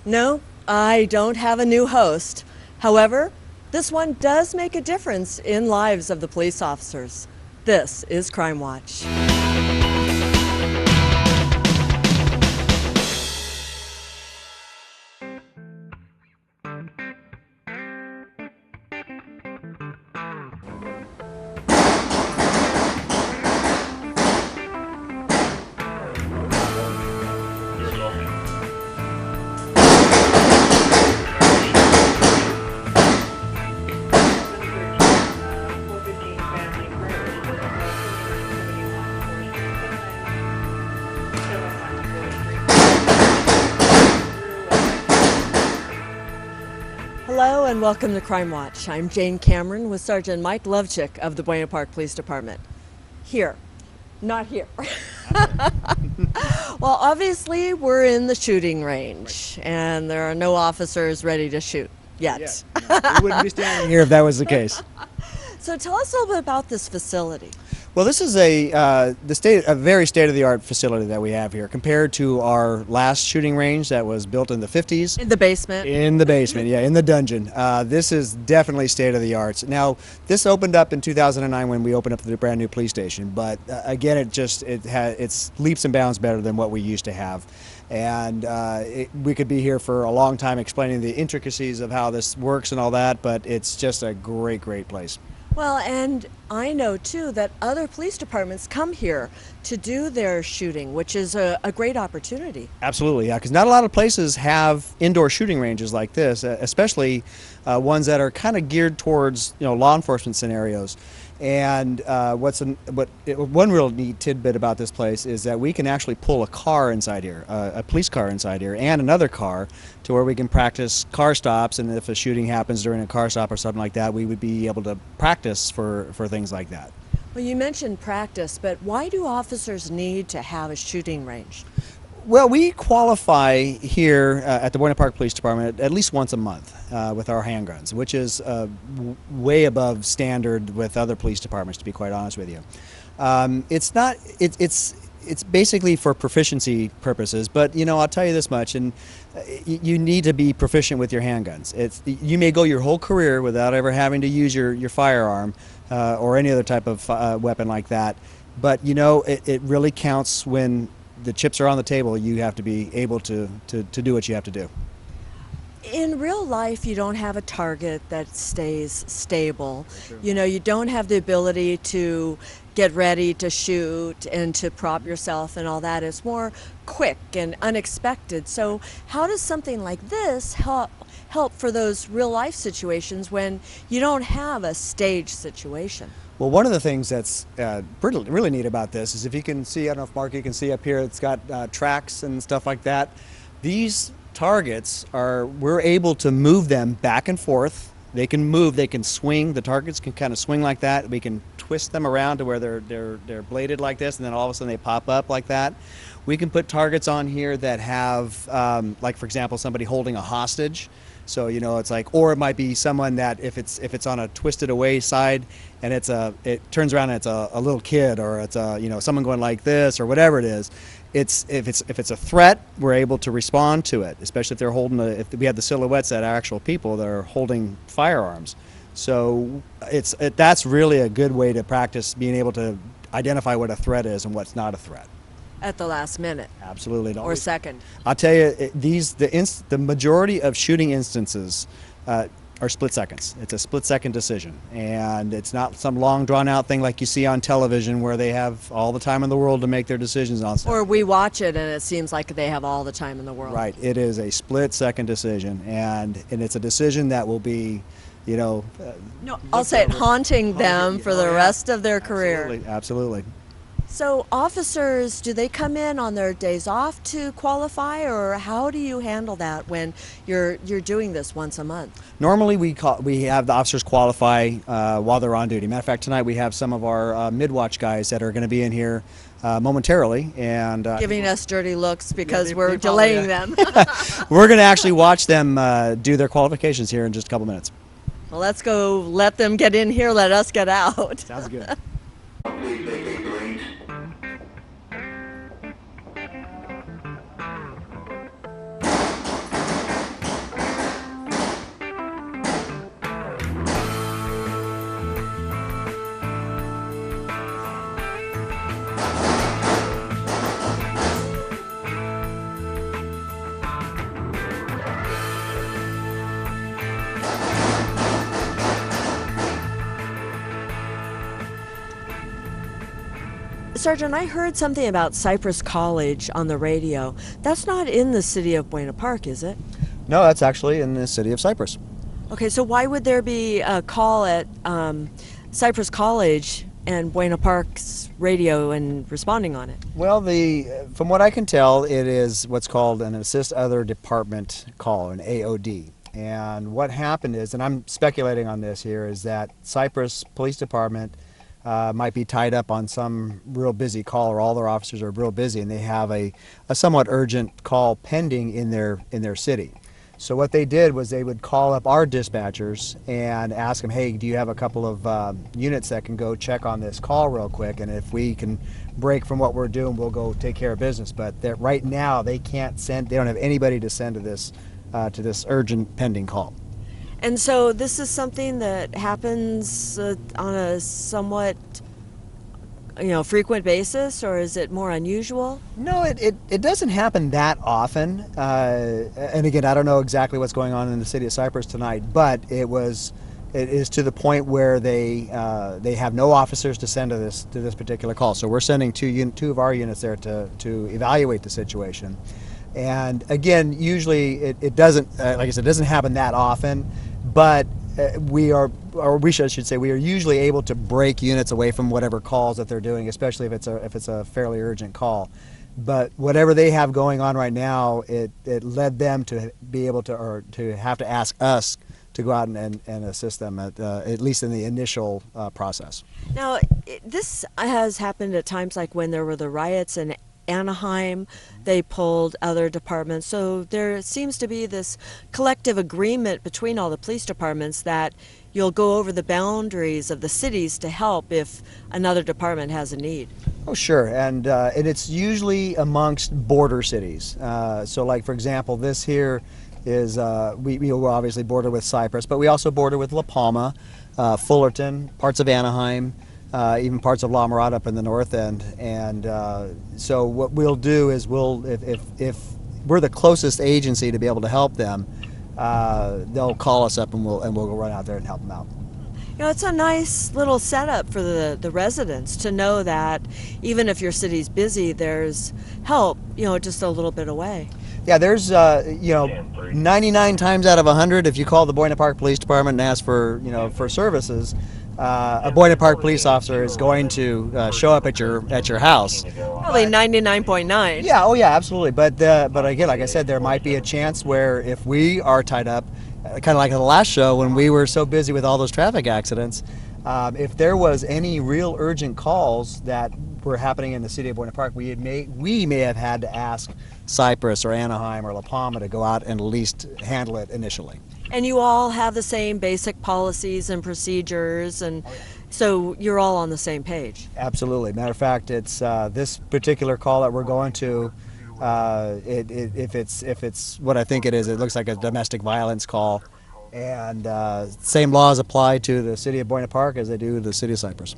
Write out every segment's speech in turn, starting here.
No, I don't have a new host. However, this one does make a difference in lives of the police officers. This is Crime Watch. Hello and welcome to Crime Watch. I'm Jane Cameron with Sergeant Mike Lovchick of the Buena Police Department. Here, not here. Well, obviously we're in the shooting range, and there are no officers ready to shoot yet. Yeah, we wouldn't be standing here if that was the case. So tell us a little bit about this facility. Well, this is a very state-of-the-art facility that we have here compared to our last shooting range that was built in the 50s. In the basement. In the basement, yeah, in the dungeon. This is definitely state-of-the-art. Now, this opened up in 2009 when we opened up the brand new police station, but again, it's leaps and bounds better than what we used to have. And we could be here for a long time explaining the intricacies of how this works and all that, but it's just a great, great place. Well, and I know too that other police departments come here to do their shooting, which is a great opportunity. Absolutely, yeah, because not a lot of places have indoor shooting ranges like this, especially ones that are kind of geared towards law enforcement scenarios. And one real neat tidbit about this place is that we can actually pull a car inside here, a police car inside here, and another car, to where we can practice car stops. And if a shooting happens during a car stop or something like that, we would be able to practice for things like that. Well, you mentioned practice, but why do officers need to have a shooting range? Well, we qualify here at the Buena Park Police Department at least once a month with our handguns, which is way above standard with other police departments, to be quite honest with you. It's basically for proficiency purposes, but I'll tell you this much, and you need to be proficient with your handguns. You may go your whole career without ever having to use your firearm or any other type of weapon like that, but it really counts when the chips are on the table. You have to be able to do what you have to do. In real life, you don't have a target that stays stable. Sure. You don't have the ability to get ready to shoot and to prop yourself and all that. It's more quick and unexpected. So how does something like this help for those real life situations when you don't have a stage situation? Well, one of the things that's really neat about this is, if you can see, I don't know if Mark, you can see up here, it's got tracks and stuff like that. These targets we're able to move them back and forth. They can move, they can swing. The targets can kind of swing like that. We can twist them around to where they're bladed like this, and then all of a sudden they pop up like that. We can put targets on here that have, like for example, somebody holding a hostage. So it's like, or it might be someone that if it's on a twisted away side, and it turns around and it's a little kid, or it's someone going like this, or whatever it is. If it's a threat, we're able to respond to it, especially if they're holding if we have the silhouettes that are actual people that are holding firearms. So that's really a good way to practice being able to identify what a threat is and what's not a threat. At the last minute. Absolutely. Or second. I'll tell you, the majority of shooting instances are split seconds. It's a split second decision, and it's not some long drawn out thing like you see on television where they have all the time in the world to make their decisions on stuff. Or we watch it and it seems like they have all the time in the world. Right. It is a split second decision, and it's a decision that will be, no, I'll say it, haunting them for the rest of their career. Absolutely. Absolutely. So officers, do they come in on their days off to qualify, or how do you handle that when you're doing this once a month? Normally we have the officers qualify while they're on duty. Matter of fact, tonight we have some of our mid-watch guys that are going to be in here momentarily, and giving us dirty looks because we're delaying them. We're going to actually watch them do their qualifications here in just a couple minutes. Well, let's go let them get in here, let us get out. Sounds good. Sergeant, I heard something about Cypress College on the radio. That's not in the city of Buena Park, is it? No, that's actually in the city of Cypress. Okay, so why would there be a call at Cypress College and Buena Park's radio and responding on it? Well, from what I can tell, it is what's called an Assist Other Department call, an AOD. And what happened is, and I'm speculating on this here, is that Cypress Police Department might be tied up on some real busy call, or all their officers are real busy, and they have a somewhat urgent call pending in their city. So what they did was they would call up our dispatchers and ask them, hey, do you have a couple of units that can go check on this call real quick, and if we can break from what we're doing, we'll go take care of business. But right now they can't send, they don't have anybody to send to this urgent pending call. And so this is something that happens on a somewhat, frequent basis, or is it more unusual? No, it doesn't happen that often. And again, I don't know exactly what's going on in the city of Cypress tonight, but it is to the point where they have no officers to send to this particular call. So we're sending two of our units there to evaluate the situation. And again, usually it doesn't, like I said, it doesn't happen that often, but we are usually able to break units away from whatever calls that they're doing, especially if it's a fairly urgent call. But whatever they have going on right now, it led them to be able to, or to have to ask us to go out and assist them at least in the initial process. Now, this has happened at times like when there were the riots in Anaheim. They pulled other departments. So there seems to be this collective agreement between all the police departments that you'll go over the boundaries of the cities to help if another department has a need. Oh, sure. And it's usually amongst border cities. So like, for example, this here is, we're obviously border with Cypress, but we also border with La Palma, Fullerton, parts of Anaheim, even parts of La Mirada up in the north end. And so what we'll do is if we're the closest agency to be able to help them, they'll call us up and we'll go run out there and help them out. It's a nice little setup for the residents to know that even if your city's busy, there's help, just a little bit away. Yeah, there's 99 times out of 100, if you call the Buena Park Police Department and ask for services, a Buena Park police officer is going to show up at your house. Probably 99.9. Yeah, oh yeah, absolutely. But again, like I said, there might be a chance where if we are tied up, kind of like in the last show when we were so busy with all those traffic accidents, if there was any real urgent calls that were happening in the city of Buena Park, we may have had to ask Cypress or Anaheim or La Palma to go out and at least handle it initially. And you all have the same basic policies and procedures, and so you're all on the same page. Absolutely. Matter of fact, it's this particular call that we're going to. If it's what I think it is, it looks like a domestic violence call, and same laws apply to the city of Buena Park as they do to the city of Cypress.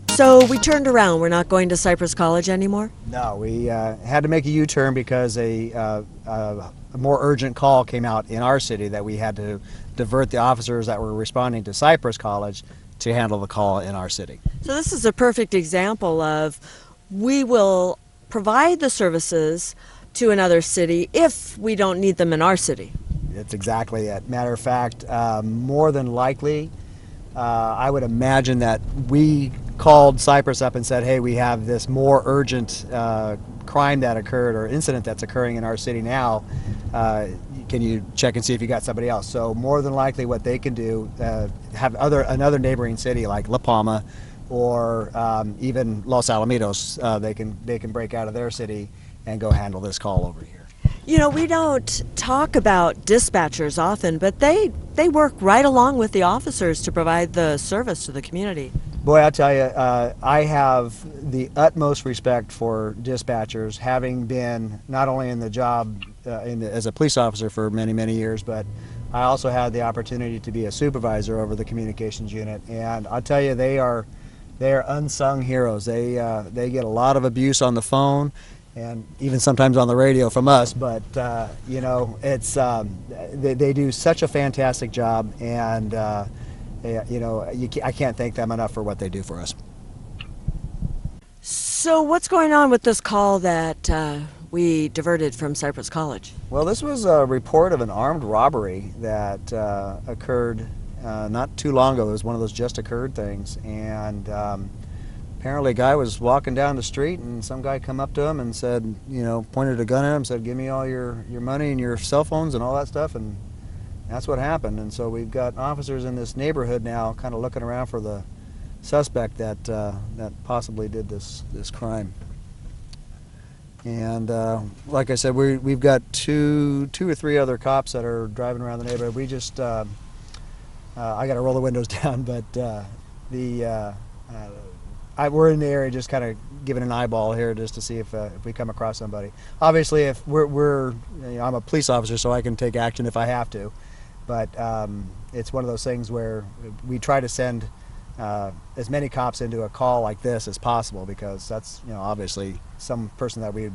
So we turned around. We're not going to Cypress College anymore? No, we had to make a U-turn because a more urgent call came out in our city that we had to divert the officers that were responding to Cypress College to handle the call in our city. So this is a perfect example of we will provide the services to another city if we don't need them in our city. That's exactly it. Matter of fact, more than likely, I would imagine that we called Cypress up and said, hey, we have this more urgent crime that occurred or incident that's occurring in our city now. Can you check and see if you got somebody else? So more than likely what they can do, have another neighboring city like La Palma or even Los Alamitos, they can break out of their city and go handle this call over here. We don't talk about dispatchers often, but they work right along with the officers to provide the service to the community. Boy, I'll tell you, I have the utmost respect for dispatchers, having been not only in the job as a police officer for many, many years, but I also had the opportunity to be a supervisor over the communications unit. And I'll tell you, they are unsung heroes. They get a lot of abuse on the phone, and even sometimes on the radio from us, but it's they do such a fantastic job, and I can't thank them enough for what they do for us. So what's going on with this call that we diverted from Cypress College? Well, this was a report of an armed robbery that occurred not too long ago. It was one of those just occurred things, and apparently a guy was walking down the street, and some guy come up to him and said, pointed a gun at him, said, "Give me all your money and your cell phones and all that stuff," and that's what happened. And so we've got officers in this neighborhood now kind of looking around for the suspect that possibly did this crime. And like I said, we've got two or three other cops that are driving around the neighborhood. We just I got to roll the windows down, but we're in the area just kind of giving an eyeball here just to see if we come across somebody. Obviously, if I'm a police officer, so I can take action if I have to, but it's one of those things where we try to send as many cops into a call like this as possible, because that's obviously some person that we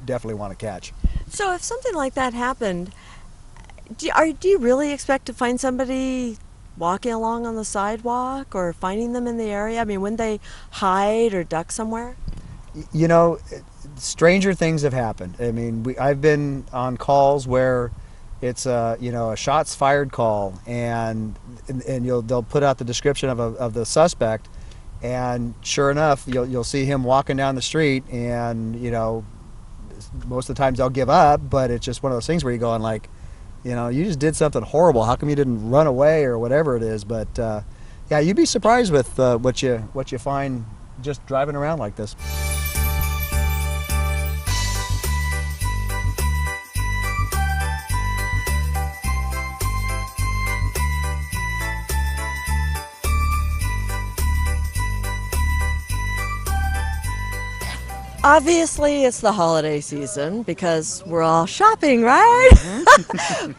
definitely want to catch. So if something like that happened, do you really expect to find somebody walking along on the sidewalk or finding them in the area? I mean, wouldn't they hide or duck somewhere? Stranger things have happened. I mean, I've been on calls where it's a shots fired call, and they'll put out the description of the suspect, and sure enough, you'll see him walking down the street, and most of the times they'll give up, but it's just one of those things where you're going like, you just did something horrible. How come you didn't run away or whatever it is? But yeah, you'd be surprised with what you find just driving around like this. Obviously, it's the holiday season because we're all shopping, right?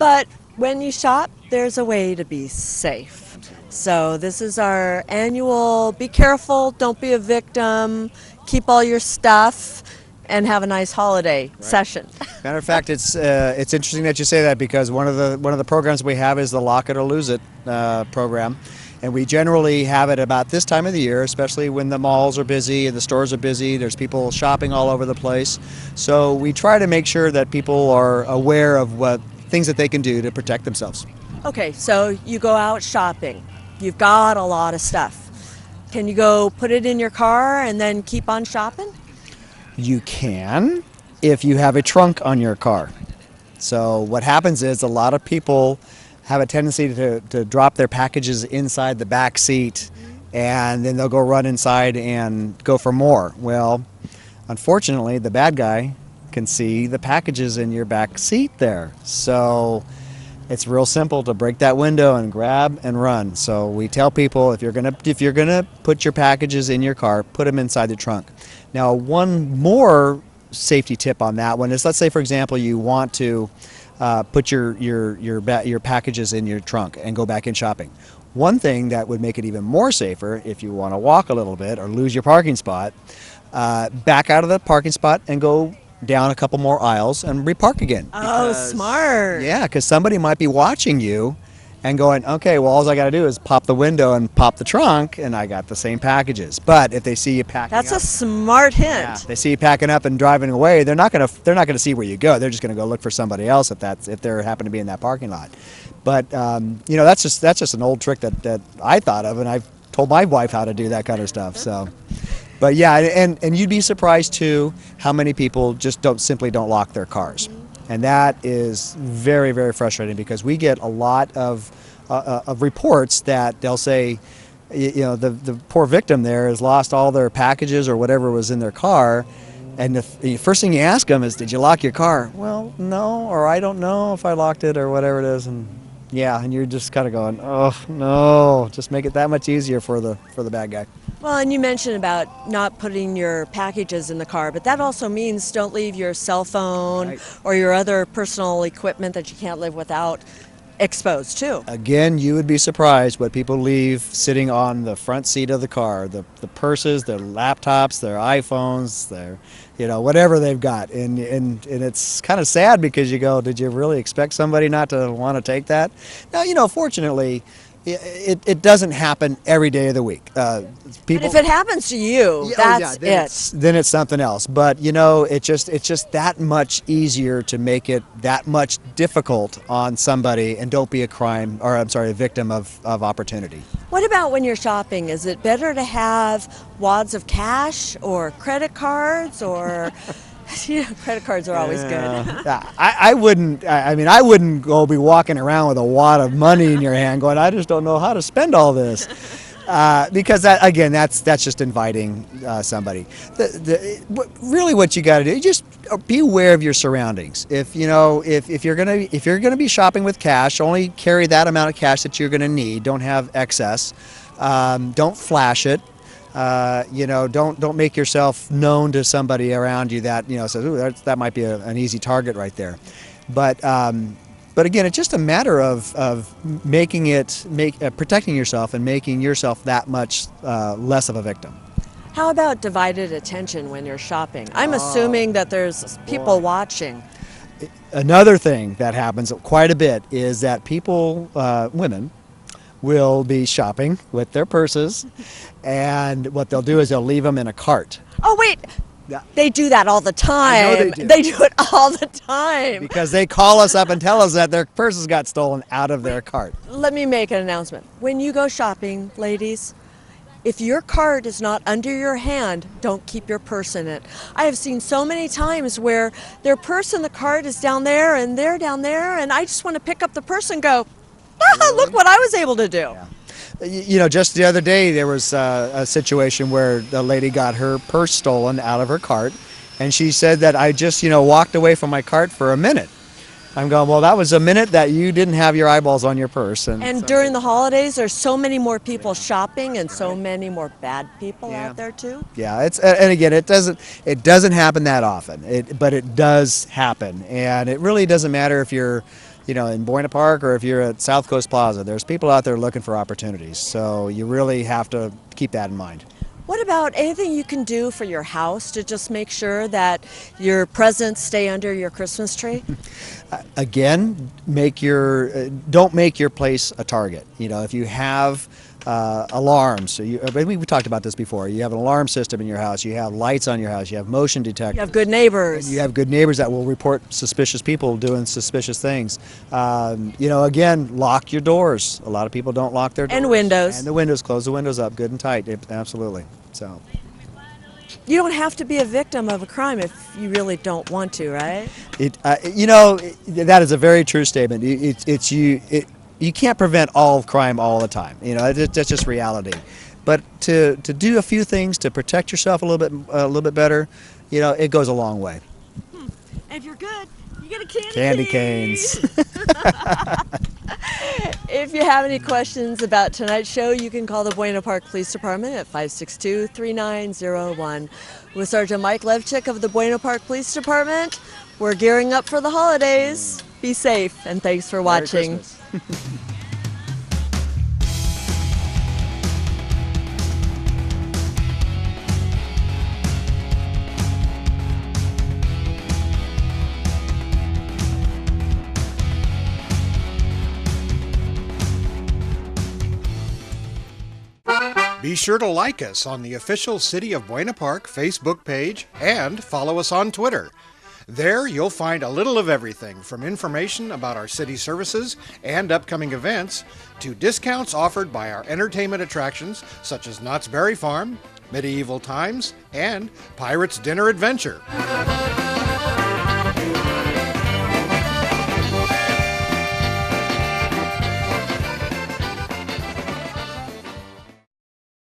But when you shop, there's a way to be safe. So this is our annual be careful, don't be a victim, keep all your stuff, and have a nice holiday session. Matter of fact, it's interesting that you say that, because one of the programs we have is the Lock It or Lose It program. And we generally have it about this time of the year, especially when the malls are busy and the stores are busy. There's people shopping all over the place. So we try to make sure that people are aware of what things that they can do to protect themselves. Okay, so you go out shopping. You've got a lot of stuff. Can you go put it in your car and then keep on shopping? You can, if you have a trunk on your car. So what happens is a lot of people have a tendency to drop their packages inside the back seat, and then they'll go run inside and go for more. Well, unfortunately, the bad guy can see the packages in your back seat there. So it's real simple to break that window and grab and run. So we tell people, if you're gonna put your packages in your car, put them inside the trunk. Now, one more safety tip on that one is, let's say, for example, you want to put your packages in your trunk and go back in shopping. One thing that would make it even more safer, if you want to walk a little bit or lose your parking spot, back out of the parking spot and go down a couple more aisles and repark again. Oh, smart. Yeah, because somebody might be watching you and going, okay, well, all I got to do is pop the window and pop the trunk, and I got the same packages. But if they see you packing That's up, a smart hint. yeah, they see you packing up and driving away, they're not gonna see where you go. They're just gonna go look for somebody else if they happen to be in that parking lot. But that's just an old trick that I thought of, and I've told my wife how to do that kind of stuff. So, but yeah, and you'd be surprised too how many people just simply don't lock their cars. And that is very, very frustrating, because we get a lot of reports that they'll say, the poor victim there has lost all their packages or whatever was in their car, and the first thing you ask them is, "Did you lock your car?" "Well, no," or "I don't know if I locked it," or whatever it is, and yeah, and you're just kind of going, "Oh no!" Just make it that much easier for the bad guy. Well, and you mentioned about not putting your packages in the car, but that also means don't leave your cell phone or your other personal equipment that you can't live without exposed too. Again, you would be surprised what people leave sitting on the front seat of the car. The purses, their laptops, their iPhones, their whatever they've got. And it's kind of sad, because you go, did you really expect somebody not to want to take that? Now, fortunately, It doesn't happen every day of the week. But if it happens to you, that's it. Then it's something else. But it's just that much easier to make it that much difficult on somebody, and don't be a victim of opportunity. What about when you're shopping? Is it better to have wads of cash or credit cards or? Credit cards are always good. I wouldn't. I wouldn't go be walking around with a wad of money in your hand, going, "I just don't know how to spend all this," because that's just inviting somebody. Really, what you got to do, just be aware of your surroundings. If you're gonna be shopping with cash, only carry that amount of cash that you're gonna need. Don't have excess. Don't flash it. Don't make yourself known to somebody around you that says, "Ooh, that might be an easy target right there." But again, it's just a matter of protecting yourself and making yourself that much less of a victim. How about divided attention when you're shopping? I'm assuming that there's people watching. Another thing that happens quite a bit is that women, will be shopping with their purses, and what they'll do is they'll leave them in a cart. Oh, wait. Yeah. They do that all the time. I know they do. They do it all the time. Because they call us up and tell us that their purses got stolen out of their cart. Let me make an announcement. When you go shopping, ladies, if your cart is not under your hand, don't keep your purse in it. I have seen so many times where their purse in the cart is down there and they're down there, and I just want to pick up the purse and go, look what I was able to do. Yeah. Just the other day there was a situation where the lady got her purse stolen out of her cart, and she said that I just walked away from my cart for a minute. I'm going, well, that was a minute that you didn't have your eyeballs on your purse. And during the holidays, there's so many more people shopping, and so many more bad people out there too. Yeah, and again, it doesn't happen that often, but it does happen, and it really doesn't matter if you're in Buena Park or if you're at South Coast Plaza. There's people out there looking for opportunities, so you really have to keep that in mind. What about anything you can do for your house to just make sure that your presents stay under your Christmas tree? Again, don't make your place a target. If you have alarms, we talked about this before. You have an alarm system in your house. You have lights on your house. You have motion detectors. You have good neighbors. You have good neighbors that will report suspicious people doing suspicious things. Again, lock your doors. A lot of people don't lock their doors. And windows. And the windows. Close the windows up good and tight. Absolutely. So. You don't have to be a victim of a crime if you really don't want to, right? That is a very true statement. You can't prevent all crime all the time. That's just reality. But to do a few things to protect yourself a little bit better, it goes a long way. And if you're good, you get a candy canes. If you have any questions about tonight's show, you can call the Buena Park Police Department at 562-3901. With Sergeant Mike Levchik of the Buena Park Police Department, we're gearing up for the holidays. Be safe, and thanks for watching. Merry Christmas. Be sure to like us on the official City of Buena Park Facebook page and follow us on Twitter. There you'll find a little of everything from information about our city services and upcoming events to discounts offered by our entertainment attractions such as Knott's Berry Farm, Medieval Times, and Pirates Dinner Adventure.